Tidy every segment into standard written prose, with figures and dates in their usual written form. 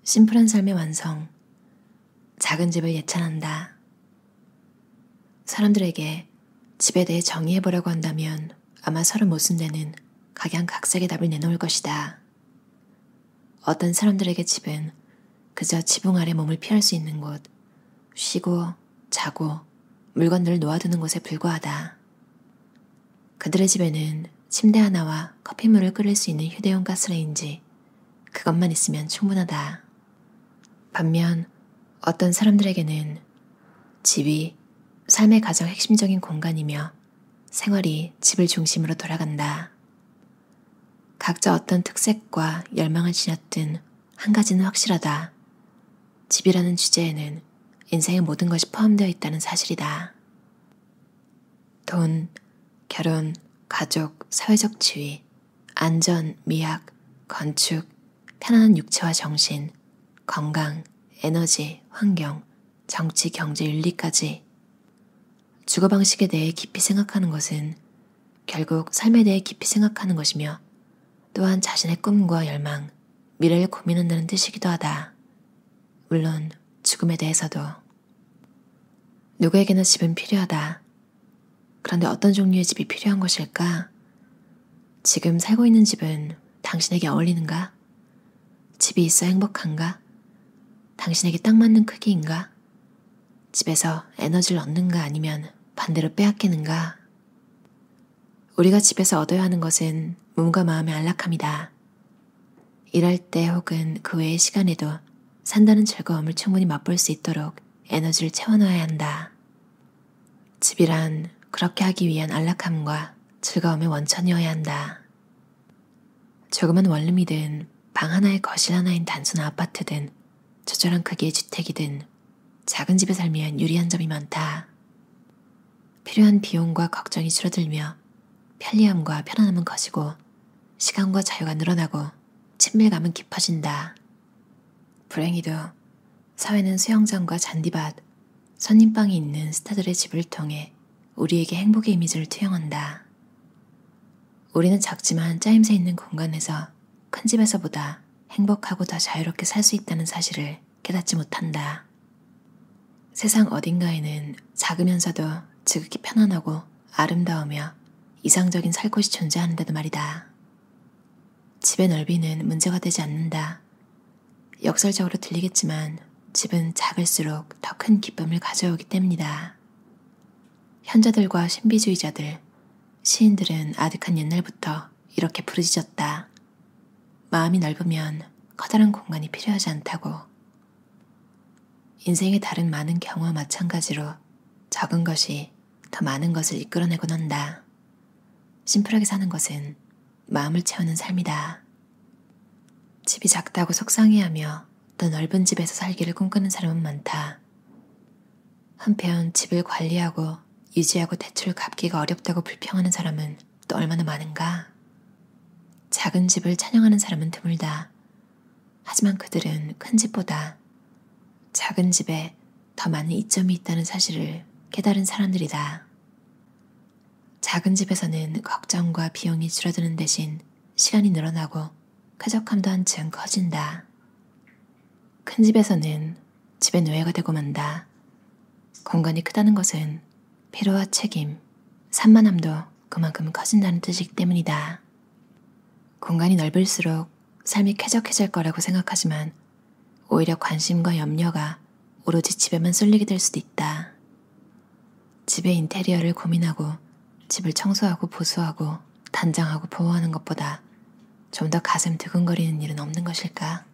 심플한 삶의 완성, 작은 집을 예찬한다. 사람들에게 집에 대해 정의해보라고 한다면 아마 서로 모순되는 각양각색의 답을 내놓을 것이다. 어떤 사람들에게 집은 그저 지붕 아래 몸을 피할 수 있는 곳, 쉬고 자고 물건들을 놓아두는 곳에 불과하다. 그들의 집에는 침대 하나와 커피물을 끓일 수 있는 휴대용 가스레인지, 그것만 있으면 충분하다. 반면 어떤 사람들에게는 집이 삶의 가장 핵심적인 공간이며 생활이 집을 중심으로 돌아간다. 각자 어떤 특색과 열망을 지녔든 한 가지는 확실하다. 집이라는 주제에는 인생의 모든 것이 포함되어 있다는 사실이다. 돈, 결혼, 가족, 사회적 지위, 안전, 미학, 건축, 편안한 육체와 정신, 건강, 에너지, 환경, 정치, 경제, 윤리까지 주거 방식에 대해 깊이 생각하는 것은 결국 삶에 대해 깊이 생각하는 것이며 또한 자신의 꿈과 열망, 미래를 고민한다는 뜻이기도 하다. 물론 죽음에 대해서도. 누구에게나 집은 필요하다. 그런데 어떤 종류의 집이 필요한 것일까? 지금 살고 있는 집은 당신에게 어울리는가? 집이 있어 행복한가? 당신에게 딱 맞는 크기인가? 집에서 에너지를 얻는가 아니면 반대로 빼앗기는가? 우리가 집에서 얻어야 하는 것은 몸과 마음의 안락함이다. 일할 때 혹은 그 외의 시간에도 산다는 즐거움을 충분히 맛볼 수 있도록 에너지를 채워넣어야 한다. 집이란 그렇게 하기 위한 안락함과 즐거움의 원천이어야 한다. 조그만 원룸이든 방 하나에 거실 하나인 단순한 아파트든 적절한 크기의 주택이든 작은 집에 살면 유리한 점이 많다. 필요한 비용과 걱정이 줄어들며 편리함과 편안함은 커지고 시간과 자유가 늘어나고 친밀감은 깊어진다. 불행히도 사회는 수영장과 잔디밭, 선인방이 있는 스타들의 집을 통해 우리에게 행복의 이미지를 투영한다. 우리는 작지만 짜임새 있는 공간에서 큰 집에서보다 행복하고 더 자유롭게 살 수 있다는 사실을 깨닫지 못한다. 세상 어딘가에는 작으면서도 지극히 편안하고 아름다우며 이상적인 살 곳이 존재하는데도 말이다. 집의 넓이는 문제가 되지 않는다. 역설적으로 들리겠지만 집은 작을수록 더 큰 기쁨을 가져오기 때문이다. 현자들과 신비주의자들, 시인들은 아득한 옛날부터 이렇게 부르짖었다. 마음이 넓으면 커다란 공간이 필요하지 않다고. 인생의 다른 많은 경우와 마찬가지로 적은 것이 더 많은 것을 이끌어내곤 한다. 심플하게 사는 것은 마음을 채우는 삶이다. 집이 작다고 속상해하며 더 넓은 집에서 살기를 꿈꾸는 사람은 많다. 한편 집을 관리하고 유지하고 대출을 갚기가 어렵다고 불평하는 사람은 또 얼마나 많은가? 작은 집을 찬양하는 사람은 드물다. 하지만 그들은 큰 집보다 작은 집에 더 많은 이점이 있다는 사실을 깨달은 사람들이다. 작은 집에서는 걱정과 비용이 줄어드는 대신 시간이 늘어나고 쾌적함도 한층 커진다. 큰 집에서는 집의 노예가 되고 만다. 공간이 크다는 것은 피로와 책임, 산만함도 그만큼 커진다는 뜻이기 때문이다. 공간이 넓을수록 삶이 쾌적해질 거라고 생각하지만 오히려 관심과 염려가 오로지 집에만 쏠리게 될 수도 있다. 집의 인테리어를 고민하고 집을 청소하고 보수하고 단장하고 보호하는 것보다 좀 더 가슴 두근거리는 일은 없는 것일까?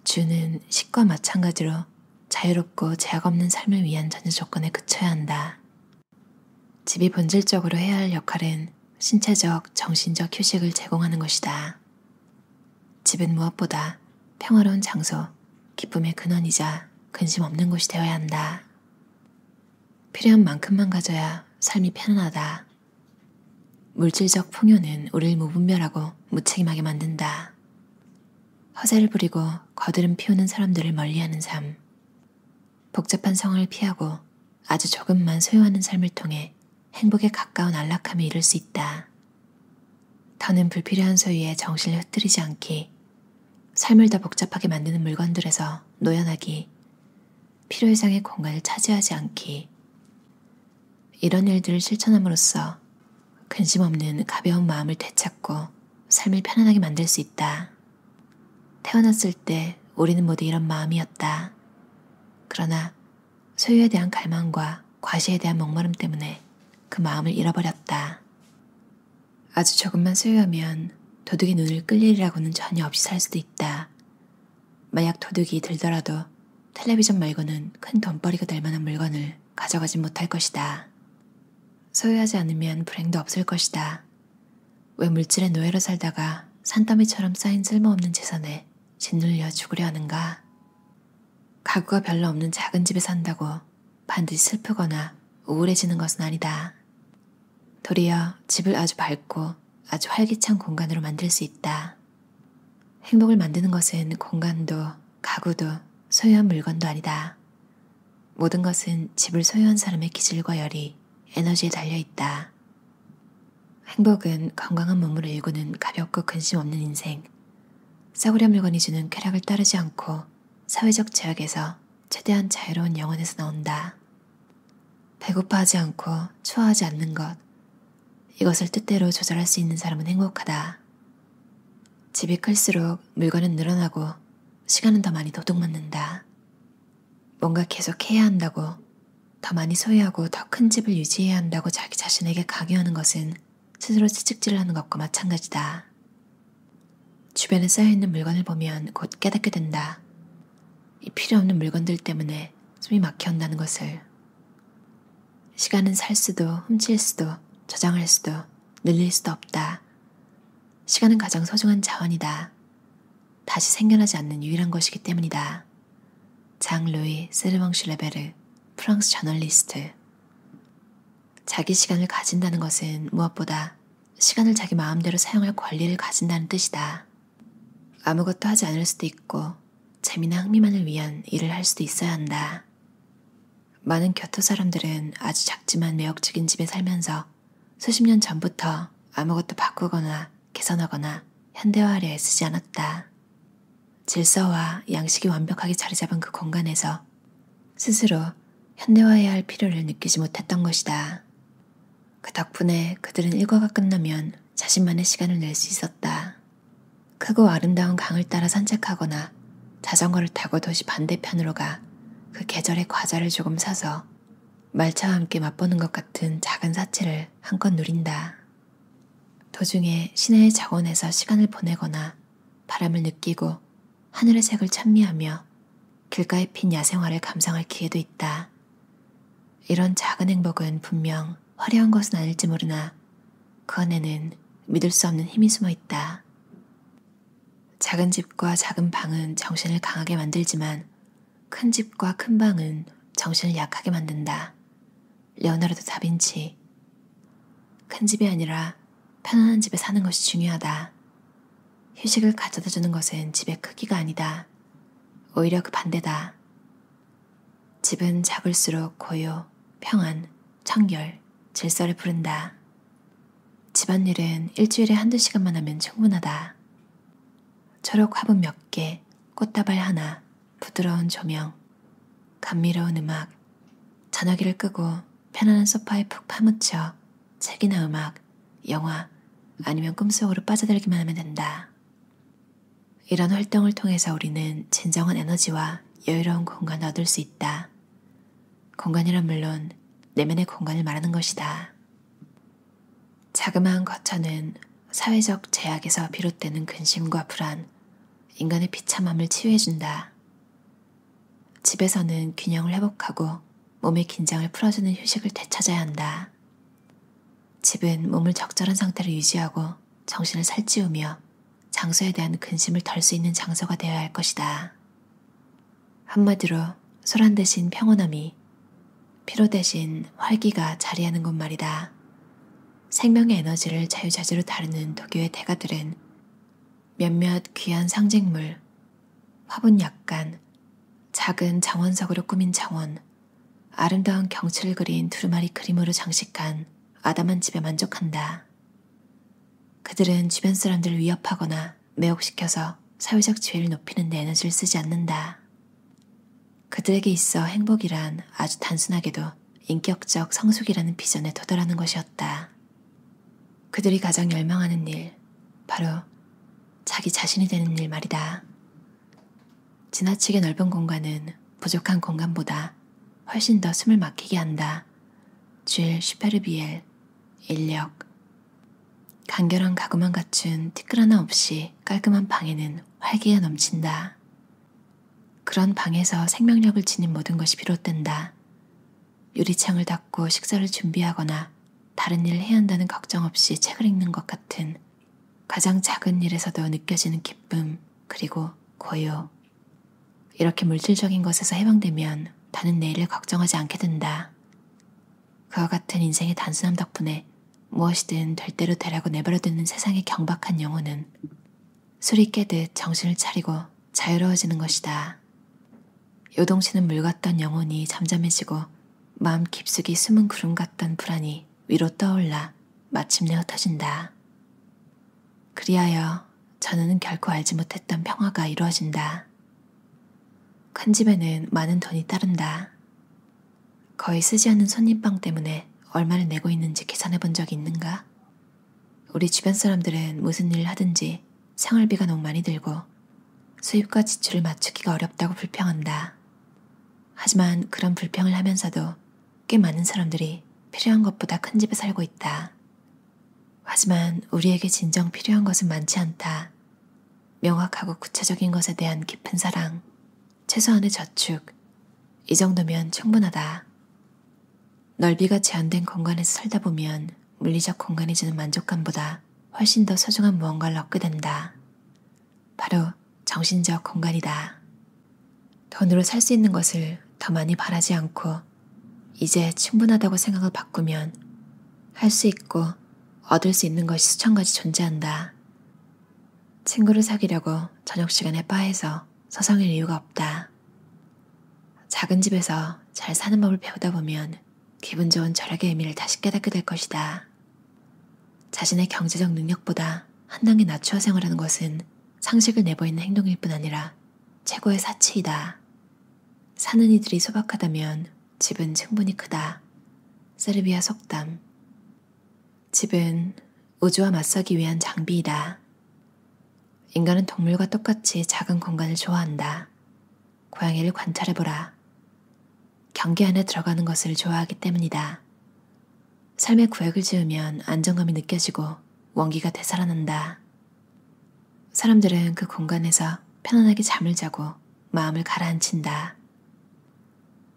주는 식과 마찬가지로 자유롭고 제약 없는 삶을 위한 전제 조건에 그쳐야 한다. 집이 본질적으로 해야 할 역할은 신체적, 정신적 휴식을 제공하는 것이다. 집은 무엇보다 평화로운 장소, 기쁨의 근원이자 근심 없는 곳이 되어야 한다. 필요한 만큼만 가져야 삶이 편안하다. 물질적 풍요는 우리를 무분별하고 무책임하게 만든다. 허세를 부리고 거드름 피우는 사람들을 멀리하는 삶. 복잡한 성을 피하고 아주 조금만 소유하는 삶을 통해 행복에 가까운 안락함에 이를 수 있다. 더는 불필요한 소유에 정신을 흩뜨리지 않기, 삶을 더 복잡하게 만드는 물건들에서 노연하기, 필요 이상의 공간을 차지하지 않기. 이런 일들을 실천함으로써 근심 없는 가벼운 마음을 되찾고 삶을 편안하게 만들 수 있다. 태어났을 때 우리는 모두 이런 마음이었다. 그러나 소유에 대한 갈망과 과시에 대한 목마름 때문에 그 마음을 잃어버렸다. 아주 조금만 소유하면 도둑이 눈을 끌 일이라고는 전혀 없이 살 수도 있다. 만약 도둑이 들더라도 텔레비전 말고는 큰 돈벌이가 될 만한 물건을 가져가지 못할 것이다. 소유하지 않으면 불행도 없을 것이다. 왜 물질의 노예로 살다가 산더미처럼 쌓인 쓸모없는 재산에 짓눌려 죽으려 하는가? 가구가 별로 없는 작은 집에 산다고 반드시 슬프거나 우울해지는 것은 아니다. 도리어 집을 아주 밝고 아주 활기찬 공간으로 만들 수 있다. 행복을 만드는 것은 공간도 가구도 소유한 물건도 아니다. 모든 것은 집을 소유한 사람의 기질과 열이, 에너지에 달려있다. 행복은 건강한 몸으로 일구는 가볍고 근심 없는 인생, 싸구려 물건이 주는 쾌락을 따르지 않고 사회적 제약에서 최대한 자유로운 영혼에서 나온다. 배고파하지 않고 추워하지 않는 것, 이것을 뜻대로 조절할 수 있는 사람은 행복하다. 집이 클수록 물건은 늘어나고 시간은 더 많이 도둑맞는다. 뭔가 계속 해야 한다고, 더 많이 소유하고 더 큰 집을 유지해야 한다고 자기 자신에게 강요하는 것은 스스로 채찍질을 하는 것과 마찬가지다. 주변에 쌓여있는 물건을 보면 곧 깨닫게 된다. 이 필요 없는 물건들 때문에 숨이 막혀온다는 것을. 시간은 살 수도 훔칠 수도 저장할 수도 늘릴 수도 없다. 시간은 가장 소중한 자원이다. 다시 생겨나지 않는 유일한 것이기 때문이다. 장 루이 세르망슈 레베르, 프랑스 저널리스트. 자기 시간을 가진다는 것은 무엇보다 시간을 자기 마음대로 사용할 권리를 가진다는 뜻이다. 아무것도 하지 않을 수도 있고 재미나 흥미만을 위한 일을 할 수도 있어야 한다. 많은 교토 사람들은 아주 작지만 매력적인 집에 살면서 수십 년 전부터 아무것도 바꾸거나 개선하거나 현대화하려 애쓰지 않았다. 질서와 양식이 완벽하게 자리 잡은 그 공간에서 스스로 현대화해야 할 필요를 느끼지 못했던 것이다. 그 덕분에 그들은 일과가 끝나면 자신만의 시간을 낼 수 있었다. 크고 아름다운 강을 따라 산책하거나 자전거를 타고 도시 반대편으로 가 그 계절의 과자를 조금 사서 말차와 함께 맛보는 것 같은 작은 사치를 한껏 누린다. 도중에 시내의 정원에서 시간을 보내거나 바람을 느끼고 하늘의 색을 찬미하며 길가에 핀 야생화를 감상할 기회도 있다. 이런 작은 행복은 분명 화려한 것은 아닐지 모르나 그 안에는 믿을 수 없는 힘이 숨어 있다. 작은 집과 작은 방은 정신을 강하게 만들지만 큰 집과 큰 방은 정신을 약하게 만든다. 레오나르도 다빈치. 큰 집이 아니라 편안한 집에 사는 것이 중요하다. 휴식을 가져다주는 것은 집의 크기가 아니다. 오히려 그 반대다. 집은 작을수록 고요, 평안, 청결, 질서를 부른다. 집안일은 일주일에 한두 시간만 하면 충분하다. 초록 화분 몇 개, 꽃다발 하나, 부드러운 조명, 감미로운 음악, 전화기를 끄고 편안한 소파에 푹 파묻혀 책이나 음악, 영화 아니면 꿈속으로 빠져들기만 하면 된다. 이런 활동을 통해서 우리는 진정한 에너지와 여유로운 공간을 얻을 수 있다. 공간이란 물론 내면의 공간을 말하는 것이다. 자그마한 거처는 사회적 제약에서 비롯되는 근심과 불안, 인간의 비참함을 치유해준다. 집에서는 균형을 회복하고 몸의 긴장을 풀어주는 휴식을 되찾아야 한다. 집은 몸을 적절한 상태로 유지하고 정신을 살찌우며 장소에 대한 근심을 덜 수 있는 장소가 되어야 할 것이다. 한마디로 소란 대신 평온함이, 피로 대신 활기가 자리하는 곳 말이다. 생명의 에너지를 자유자재로 다루는 도교의 대가들은 몇몇 귀한 상징물, 화분 약간, 작은 정원석으로 꾸민 정원, 아름다운 경치를 그린 두루마리 그림으로 장식한 아담한 집에 만족한다. 그들은 주변 사람들을 위협하거나 매혹시켜서 사회적 지위를 높이는 데 에너지를 쓰지 않는다. 그들에게 있어 행복이란 아주 단순하게도 인격적 성숙이라는 비전에 도달하는 것이었다. 그들이 가장 열망하는 일, 바로 자기 자신이 되는 일 말이다. 지나치게 넓은 공간은 부족한 공간보다 훨씬 더 숨을 막히게 한다. 쥘 슈페르비엘, 인력. 간결한 가구만 갖춘 티끌 하나 없이 깔끔한 방에는 활기가 넘친다. 그런 방에서 생명력을 지닌 모든 것이 비롯된다. 유리창을 닫고 식사를 준비하거나 다른 일을 해야 한다는 걱정 없이 책을 읽는 것 같은 가장 작은 일에서도 느껴지는 기쁨, 그리고 고요. 이렇게 물질적인 것에서 해방되면 더는 내일을 걱정하지 않게 된다. 그와 같은 인생의 단순함 덕분에 무엇이든 될 대로 되라고 내버려두는 세상의 경박한 영혼은 술이 깨듯 정신을 차리고 자유로워지는 것이다. 요동치는 물 같던 영혼이 잠잠해지고 마음 깊숙이 숨은 구름 같던 불안이 위로 떠올라 마침내 흩어진다. 그리하여 전에는 결코 알지 못했던 평화가 이루어진다. 큰 집에는 많은 돈이 따른다. 거의 쓰지 않는 손님방 때문에 얼마를 내고 있는지 계산해 본 적이 있는가? 우리 주변 사람들은 무슨 일을 하든지 생활비가 너무 많이 들고 수입과 지출을 맞추기가 어렵다고 불평한다. 하지만 그런 불평을 하면서도 꽤 많은 사람들이 필요한 것보다 큰 집에 살고 있다. 하지만 우리에게 진정 필요한 것은 많지 않다. 명확하고 구체적인 것에 대한 깊은 사랑, 최소한의 저축, 이 정도면 충분하다. 넓이가 제한된 공간에서 살다 보면 물리적 공간이 주는 만족감보다 훨씬 더 소중한 무언가를 얻게 된다. 바로 정신적 공간이다. 돈으로 살 수 있는 것을 더 많이 바라지 않고 이제 충분하다고 생각을 바꾸면 할 수 있고 얻을 수 있는 것이 수천 가지 존재한다. 친구를 사귀려고 저녁 시간에 바에서 서성일 이유가 없다. 작은 집에서 잘 사는 법을 배우다 보면 기분 좋은 절약의 의미를 다시 깨닫게 될 것이다. 자신의 경제적 능력보다 한 단계 낮추어 생활하는 것은 상식을 내보이는 행동일 뿐 아니라 최고의 사치이다. 사는 이들이 소박하다면 집은 충분히 크다. 세르비아 속담. 집은 우주와 맞서기 위한 장비이다. 인간은 동물과 똑같이 작은 공간을 좋아한다. 고양이를 관찰해보라. 경계 안에 들어가는 것을 좋아하기 때문이다. 삶의 구역을 지으면 안정감이 느껴지고 원기가 되살아난다. 사람들은 그 공간에서 편안하게 잠을 자고 마음을 가라앉힌다.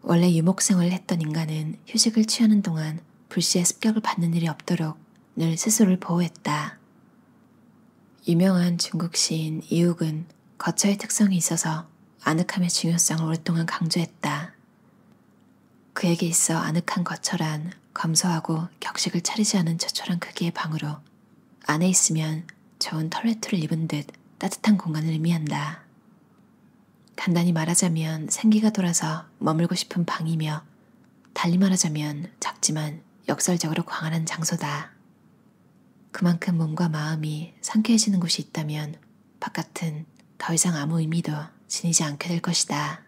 원래 유목생활을 했던 인간은 휴식을 취하는 동안 불시의 습격을 받는 일이 없도록 늘 스스로를 보호했다. 유명한 중국 시인 이욱은 거처의 특성이 있어서 아늑함의 중요성을 오랫동안 강조했다. 그에게 있어 아늑한 거처란 검소하고 격식을 차리지 않은 초촐한 크기의 방으로 안에 있으면 좋은 털레트를 입은 듯 따뜻한 공간을 의미한다. 간단히 말하자면 생기가 돌아서 머물고 싶은 방이며 달리 말하자면 작지만 역설적으로 광활한 장소다. 그만큼 몸과 마음이 상쾌해지는 곳이 있다면 바깥은 더 이상 아무 의미도 지니지 않게 될 것이다.